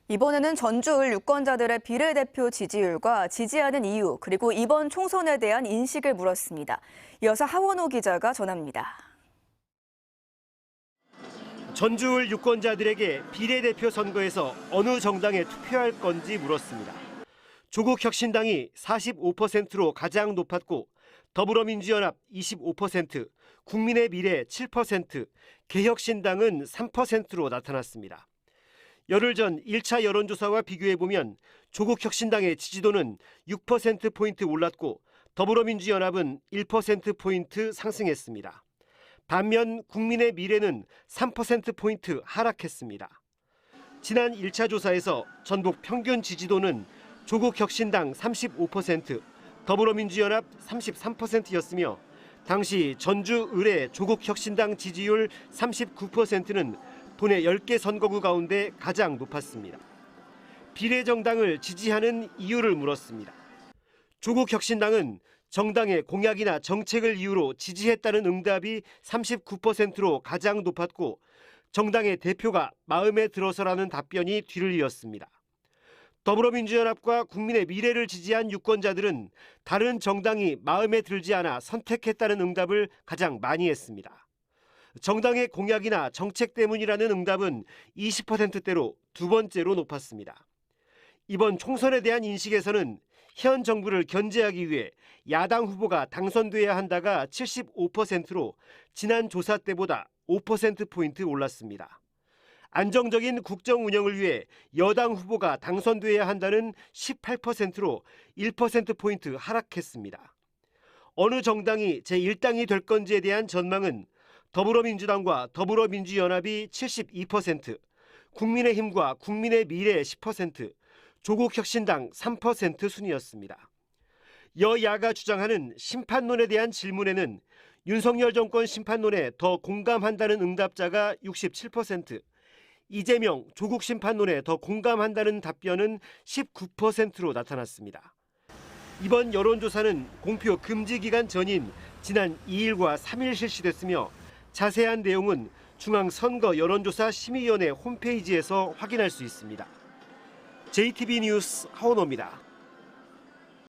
이번에는 전주을 유권자들의 비례대표 지지율과 지지하는 이유, 그리고 이번 총선에 대한 인식을 물었습니다. 이어서 하원호 기자가 전합니다. 전주을 유권자들에게 비례대표 선거에서 어느 정당에 투표할 건지 물었습니다. 조국혁신당이 45%로 가장 높았고 더불어민주연합 25%, 국민의 미래 7%, 개혁신당은 3%로 나타났습니다. 열흘 전 1차 여론조사와 비교해보면 조국혁신당의 지지도는 6%포인트 올랐고 더불어민주연합은 1%포인트 상승했습니다. 반면 국민의 미래는 3%포인트 하락했습니다. 지난 1차 조사에서 전국 평균 지지도는 조국혁신당 35%, 더불어민주연합 33%였으며 당시 전주 을의 조국혁신당 지지율 39%는 도내 10개 선거구 가운데 가장 높았습니다. 비례정당을 지지하는 이유를 물었습니다. 조국혁신당은 정당의 공약이나 정책을 이유로 지지했다는 응답이 39%로 가장 높았고 정당의 대표가 마음에 들어서라는 답변이 뒤를 이었습니다. 더불어민주연합과 국민의 미래를 지지한 유권자들은 다른 정당이 마음에 들지 않아 선택했다는 응답을 가장 많이 했습니다. 정당의 공약이나 정책 때문이라는 응답은 20%대로 두 번째로 높았습니다. 이번 총선에 대한 인식에서는 현 정부를 견제하기 위해 야당 후보가 당선돼야 한다가 75%로 지난 조사 때보다 5%포인트 올랐습니다. 안정적인 국정 운영을 위해 여당 후보가 당선돼야 한다는 18%로 1%포인트 하락했습니다. 어느 정당이 제1당이 될 건지에 대한 전망은 더불어민주당과 더불어민주연합이 72%, 국민의힘과 국민의 미래 10%, 조국혁신당 3% 순이었습니다. 여야가 주장하는 심판론에 대한 질문에는 윤석열 정권 심판론에 더 공감한다는 응답자가 67%, 이재명 조국 심판론에 더 공감한다는 답변은 19%로 나타났습니다. 이번 여론조사는 공표 금지 기간 전인 지난 2일과 3일 실시됐으며 자세한 내용은 중앙선거 여론조사 심의위원회 홈페이지에서 확인할 수 있습니다. JTB 뉴스 하원호입니다.